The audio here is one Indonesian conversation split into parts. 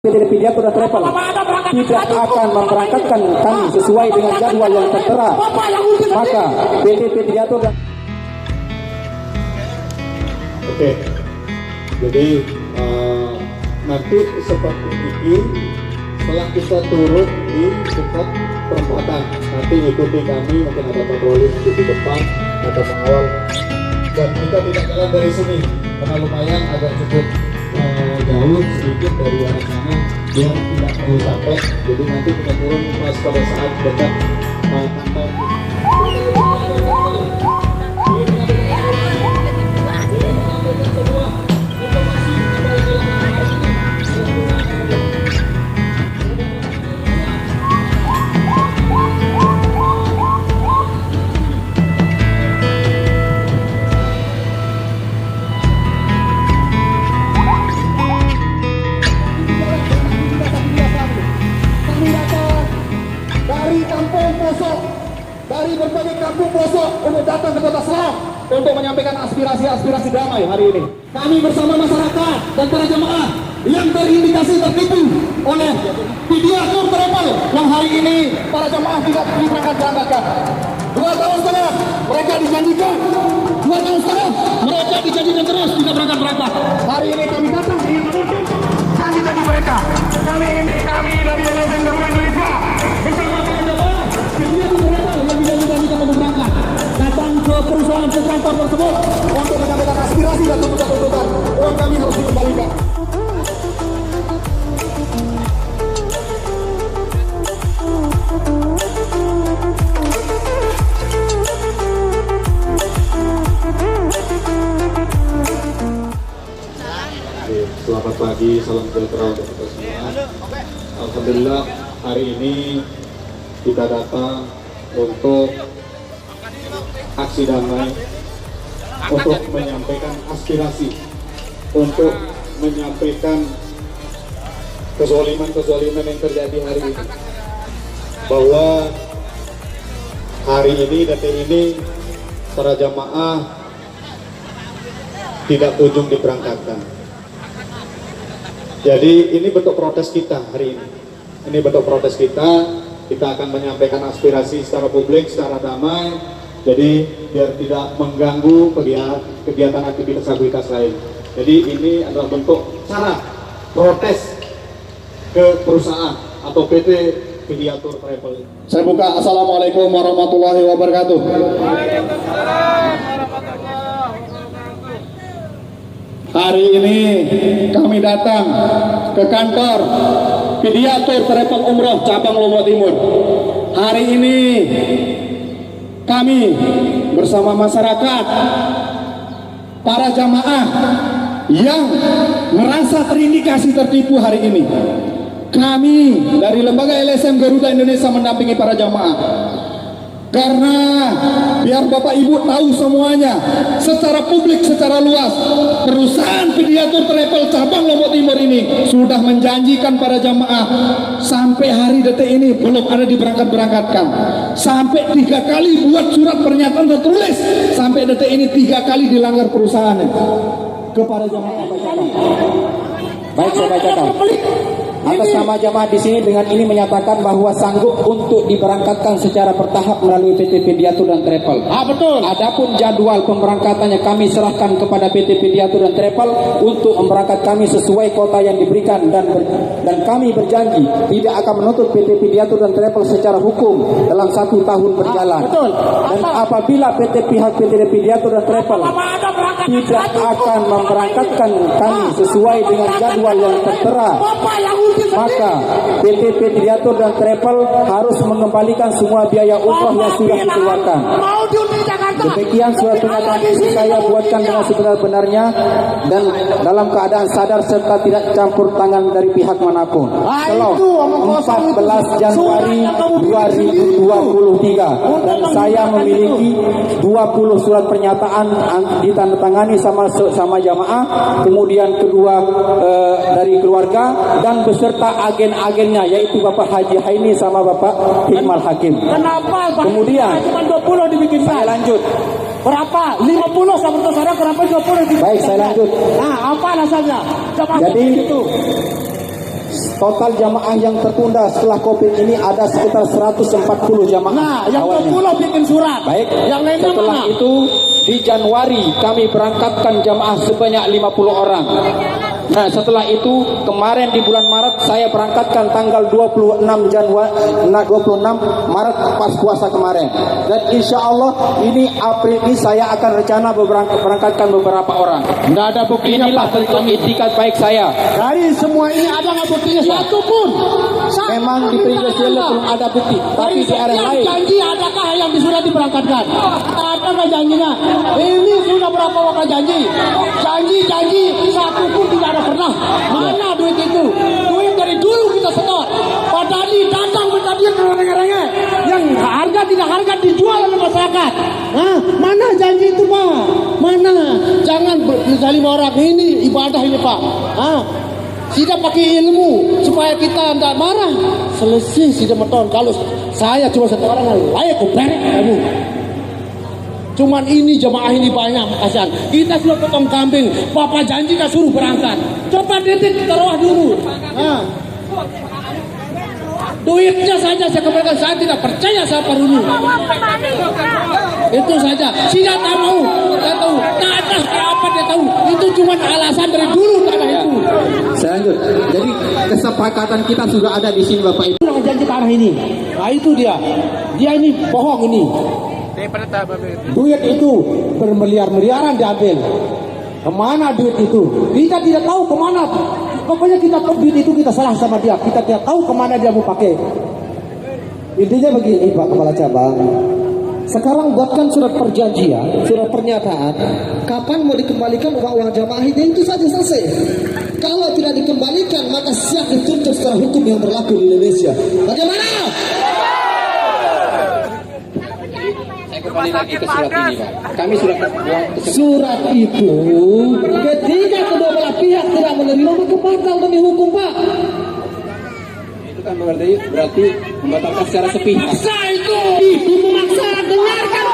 PT Pidato dan Travel tidak akan memberangkatkan kami sesuai dengan jadwal yang tertera, maka PT Pidato dan Oke, jadi nanti seperti ini setelah kita turun di dekat perempatan, nanti ikuti kami, mungkin ada patroli di depan atau pengawal, dan kita tidak jalan dari sini karena lumayan agak cukup jauh sedikit dari arah sana biar tidak perlu capek. Jadi nanti kita turun pas pada saat dekat kantor. Dari berbagai kampung pelosok untuk datang ke Kota Selang untuk menyampaikan aspirasi damai hari ini. Kami bersama masyarakat dan para jemaah yang terindikasi tertipu oleh Pidato Travel yang hari ini para jemaah tidak diberangkatkan. 2 tahun setengah mereka dijanjikan, 2 tahun setengah mereka dijanjikan terus tidak berangkat. Hari ini kami datang ingin menunjukkan janji mereka. Kami dari LSM Garuda Indonesia bersama para jemaah Pidato Travel yang dijanjikan untuk berangkat datang ke perusahaan ke kantor tersebut untuk menyampaikan aspirasi dan tuntutan uang kami harus dikembalikan. Selamat pagi, salam sejahtera untuk kita semua. Alhamdulillah hari ini kita datang untuk aksi damai, untuk menyampaikan aspirasi, untuk menyampaikan kezaliman yang terjadi hari ini. Bahwa hari ini, detik ini, para jamaah tidak kunjung diberangkatkan. Jadi ini bentuk protes kita hari ini. Ini bentuk protes kita. Kita akan menyampaikan aspirasi secara publik, secara damai. Jadi biar tidak mengganggu kegiatan aktivitas lain. Jadi ini adalah bentuk cara protes ke perusahaan atau PT Pidato Travel. Saya buka. Assalamualaikum warahmatullahi wabarakatuh. Hari ini kami datang ke kantor Pidato Travel Umroh cabang Lombok Timur. Hari ini kami bersama masyarakat, para jamaah yang merasa terindikasi tertipu hari ini. Kami dari Lembaga LSM Garuda Indonesia mendampingi para jamaah. Karena biar Bapak Ibu tahu semuanya secara publik, secara luas, perusahaan Pidato Travel cabang Lombok Timur ini sudah menjanjikan para jamaah sampai hari detik ini belum ada diberangkatkan. Sampai 3 kali buat surat pernyataan tertulis, sampai detik ini 3 kali dilanggar perusahaannya. Kepada jamaah baik, saya bacakan. Atas nama jamaah di sini dengan ini menyatakan bahwa sanggup untuk diberangkatkan secara bertahap melalui PT Pidato dan Travel. Betul. Adapun jadwal pemberangkatannya kami serahkan kepada PT Pidato dan Travel untuk memberangkat kami sesuai kota yang diberikan dan kami berjanji tidak akan menuntut PT Pidato dan Travel secara hukum dalam 1 tahun berjalan. Betul. Dan apabila pihak PT Pidato dan Travel tidak akan memberangkatkan kami sesuai dengan jadwal yang tertera, maka PT Pidato dan Travel harus mengembalikan semua biaya umroh yang sudah dikeluarkan. Demikian surat pernyataan ini saya buatkan dengan sebenar-benarnya dan dalam keadaan sadar serta tidak campur tangan dari pihak manapun. Selong 14 Januari 2023 dan saya memiliki 20 surat pernyataan ditandatangani sama jamaah, kemudian kedua dari keluarga dan beserta agen-agennya yaitu Bapak Haji Haini sama Bapak Hikmal Hakim. Kenapa kemudian cuma 20 dibikin? Saya lanjut. Berapa? 50 sama sekarang kenapa 20? Baik, saya lanjut. Nah, apa alasannya? Jadi itu. total jamaah yang tertunda setelah COVID ini ada sekitar 140 jamaah. Nah, yang awalnya. 20 bikin surat. Baik, Yang lainnya setelah mana? itu di Januari kami berangkatkan jamaah sebanyak 50 orang. Nah, setelah itu kemarin di bulan Maret saya berangkatkan tanggal 26 Maret pas puasa kemarin. Dan insya Allah ini April ini saya akan rencana berangkatkan beberapa orang. Nggak ada buktinya, Inilah Pak. bentuk itikat baik saya. Dari semua ini ada nggak buktinya satu pun? Memang di previous year belum ada bukti, tapi di area lain. Janji adakah yang sudah diberangkatkan? Ada nggak janjinya? Ini sudah berapa waktu janji? Janji satu pun tidak ada pernah. Mana duit itu? Duit dari dulu kita setor. Pak Dadi datang minta dia terengah-engah. Yang harga tidak harga dijual oleh masyarakat. Hah? Mana janji itu, Pak? Mana? Jangan zalim orang, ini ibadah ini, Pak. Hah? Tidak pakai ilmu supaya kita tidak marah. Selesai sudah meton. Kalau saya cuma satu orang layak kuberek kamu. Cuman ini jemaah ini banyak, kasihan. Kita sudah potong kambing, Bapak janji kita suruh berangkat. Coba detik taruh dulu. Nah. Duitnya saja saya kembalikan, saya tidak percaya sama Pak Runu. Itu saja. Tidak tahu, tidak tahu. Tak ada apa dia tahu. Itu cuma alasan dari dulu tak ada itu. Saya lanjut. Jadi kesepakatan kita sudah ada di sini Bapak Ibu. Yang janji ke arah ini. Nah itu dia. Dia ini bohong ini. Duit itu bermiliar-miliaran diambil. Kemana duit itu? Kita tidak tahu kemana. Pokoknya kita tahu duit itu kita salah sama dia. Kita tidak tahu kemana dia mau pakai. Intinya begini Pak Kepala Cabang, sekarang buatkan surat perjanjian, surat pernyataan, kapan mau dikembalikan uang-uang jamaah itu saja selesai. Kalau tidak dikembalikan maka siap dituntut secara hukum yang berlaku di Indonesia. Bagaimana? Kembali lagi ke surat ini Pak. Kami sudah buang Surat itu ketika kedua belah pihak tidak menerima maka batal demi hukum Pak. itu kan berarti membatalkan secara sepihak. Paksa itu memaksa. Dengarkan.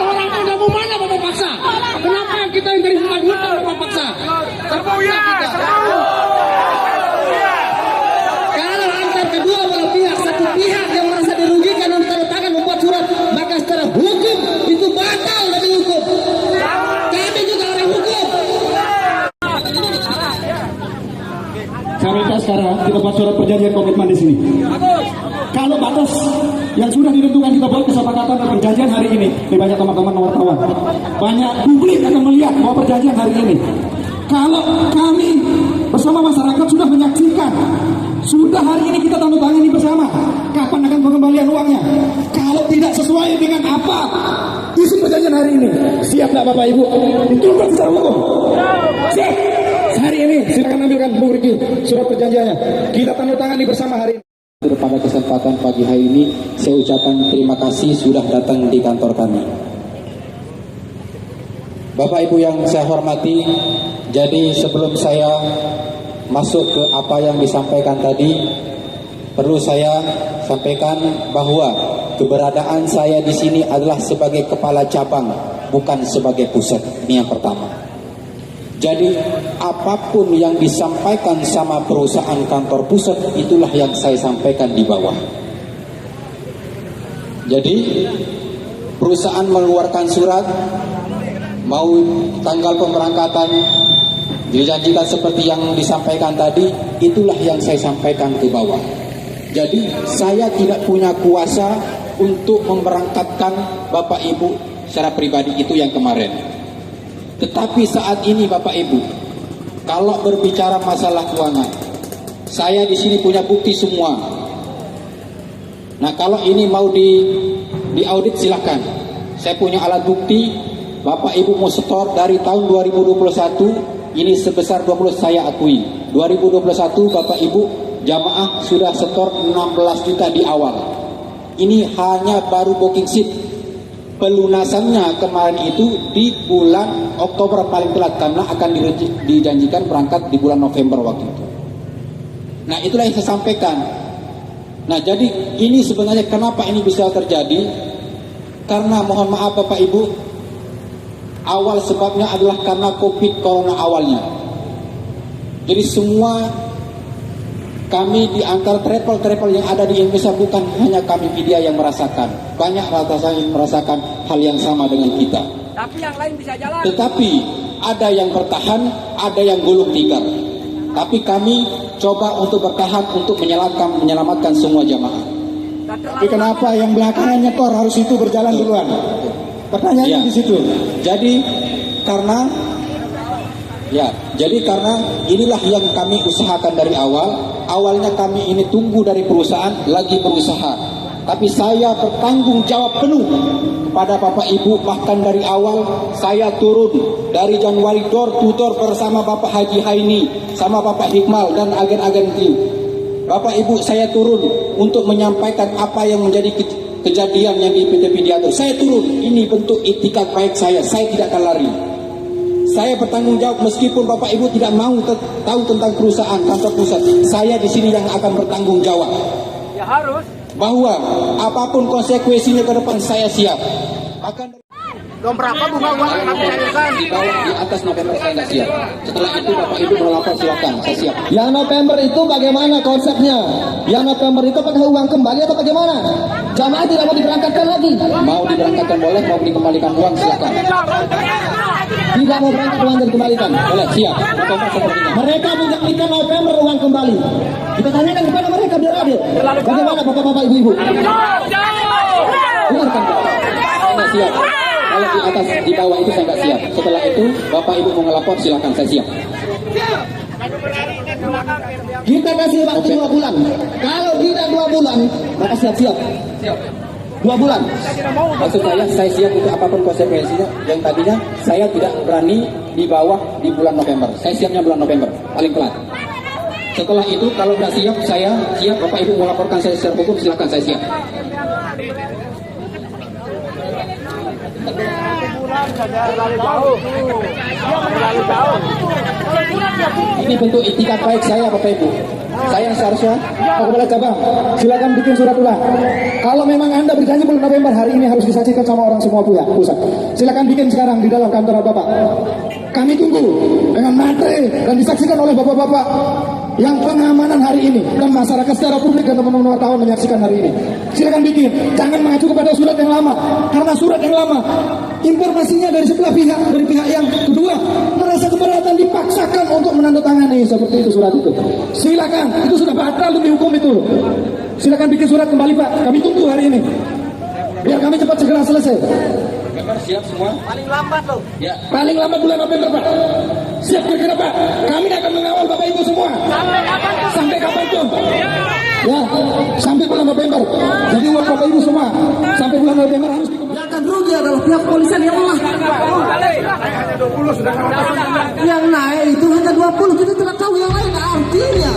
Orang tidak mau mana Bapak paksa. Kenapa kita yang dari hutang Bapak paksa? Terpaksa kita. Kalau antar kedua belah pihak satu pihak yang merasa dirugikan dan tanda tangan membuat surat, maka secara hukum itu batal demi hukum. Kami juga orang hukum. Saya minta sekarang kita buat surat perjanjian komitmen di sini. Kalau batas yang sudah ditentukan kita buat kesepakatan dan perjanjian hari ini. Ini banyak teman-teman wartawan, banyak publik akan melihat bahwa perjanjian hari ini. Kalau kami bersama masyarakat sudah menyaksikan, sudah hari ini kita tanda tangani bersama. Kapan akan pengembalian uangnya? Kalau tidak sesuai dengan apa isi perjanjian hari ini, siap nggak Bapak Ibu? Dituntut secara hukum. Siap. Hari ini silakan ambilkan Bung Riki surat perjanjiannya. Kita tanda tangani bersama hari ini. Pada kesempatan pagi hari ini saya ucapkan terima kasih sudah datang di kantor kami. Bapak Ibu yang saya hormati, jadi sebelum saya masuk ke apa yang disampaikan tadi, perlu saya sampaikan bahwa keberadaan saya di sini adalah sebagai kepala cabang, bukan sebagai pusat. Ini yang pertama. Jadi apapun yang disampaikan sama perusahaan kantor pusat, itulah yang saya sampaikan di bawah. Jadi perusahaan mengeluarkan surat, mau tanggal pemberangkatan dijanjikan seperti yang disampaikan tadi, itulah yang saya sampaikan ke bawah. Jadi saya tidak punya kuasa untuk memberangkatkan Bapak Ibu secara pribadi itu yang kemarin. Tetapi saat ini Bapak Ibu, kalau berbicara masalah keuangan, saya di sini punya bukti semua. Nah kalau ini mau diaudit silahkan. Saya punya alat bukti. Bapak Ibu mau setor dari tahun 2021 ini sebesar 20, saya akui 2021 Bapak Ibu jamaah sudah setor 16 juta di awal. Ini hanya baru booking seat. Pelunasannya kemarin itu di bulan Oktober paling telat, karena akan dijanjikan berangkat di bulan November waktu itu. Nah itulah yang saya sampaikan. Nah jadi ini sebenarnya kenapa ini bisa terjadi, karena mohon maaf Bapak Ibu, awal sebabnya adalah karena COVID Corona awalnya. Jadi semua Kami di antara travel-travel yang ada di Indonesia bukan hanya kami media yang merasakan. Banyak rata-rata yang merasakan hal yang sama dengan kita. Tapi yang lain bisa jalan. Tetapi ada yang bertahan, ada yang gulung tikar. Tapi kami coba untuk bertahan untuk menyelamatkan semua jamaah. Tapi kenapa yang belakangannya kor harus itu berjalan duluan? Pertanyaannya Ya. di situ. Jadi karena inilah yang kami usahakan dari awal. Awalnya kami ini tunggu dari perusahaan lagi berusaha. Tapi saya bertanggung jawab penuh kepada Bapak Ibu. Bahkan dari awal saya turun dari Januari door to door bersama Bapak Haji Haini, sama Bapak Hikmal dan agen-agen tim. Bapak Ibu, saya turun untuk menyampaikan apa yang menjadi kejadian yang di PT Pidiatur. Saya turun, ini bentuk itikat baik saya tidak akan lari. Saya bertanggung jawab meskipun Bapak Ibu tidak mau tahu tentang perusahaan kantor pusat. Saya di sini yang akan bertanggung jawab. Ya harus. Bahwa apapun konsekuensinya ke depan saya siap. Akan Dong berapa bunga uang yang kami cairkan? di bawah di atas November saya nggak siap. Setelah itu Bapak Ibu mau lapor silakan, saya siap. Yang November itu bagaimana konsepnya? Yang November itu pakai uang kembali atau bagaimana? Jamaah tidak mau diberangkatkan lagi. Mau diberangkatkan boleh, mau dikembalikan uang silakan. Tidak mau berangkat uang dan dikembalikan. Boleh, siap. November sepertinya. Mereka menjanjikan November uang kembali. Kita tanyakan kepada mereka biar adil. Bagaimana bapak-bapak ibu-ibu? Dengarkan Pak. Saya nggak siap. Kalau di atas, di bawah itu saya nggak siap. Setelah itu Bapak Ibu mau ngelapor silakan, saya siap. Kita kasih waktu 2 bulan. Kalau tidak 2 bulan, maka siap-siap. 2 bulan. Maksud saya siap untuk apapun konsekuensinya. Yang tadinya saya tidak berani di bawah di bulan November. Saya siapnya bulan November, paling telat. Setelah itu kalau nggak siap, saya siap. Bapak Ibu mau laporkan saya secara hukum, silakan, saya siap. Ini bentuk itikat baik saya Bapak Ibu. Saya yang seharusnya Pak Kepala Cabang, silakan bikin surat ulang. Kalau memang Anda berjanji bulan November hari ini harus disaksikan sama orang semua pusat. Silakan bikin sekarang di dalam kantor Bapak. Kami tunggu dengan materi dan disaksikan oleh Bapak-bapak yang pengamanan hari ini dan masyarakat secara publik dan teman-teman wartawan menyaksikan hari ini. Silakan bikin, jangan mengacu kepada surat yang lama, karena surat yang lama informasinya dari sebelah pihak, dari pihak yang kedua merasa keberatan dipaksakan untuk menandatangani seperti itu surat itu. Silakan, itu sudah batal demi hukum itu. Silakan bikin surat kembali Pak, kami tunggu hari ini biar kami cepat segera selesai. November siap semua. Paling lambat loh. Ya. Paling lambat bulan November Pak. Siap kira-kira Pak. Kami akan mengawal Bapak Ibu semua. Sampai kapan pun. Ya, sampai bulan November. Jadi uang Bapak Ibu semua sampai bulan November harus dikembalikan. Yang akan rugi adalah pihak kepolisian yang lemah. Yang naik itu hanya 20, kita tidak tahu yang lain. Artinya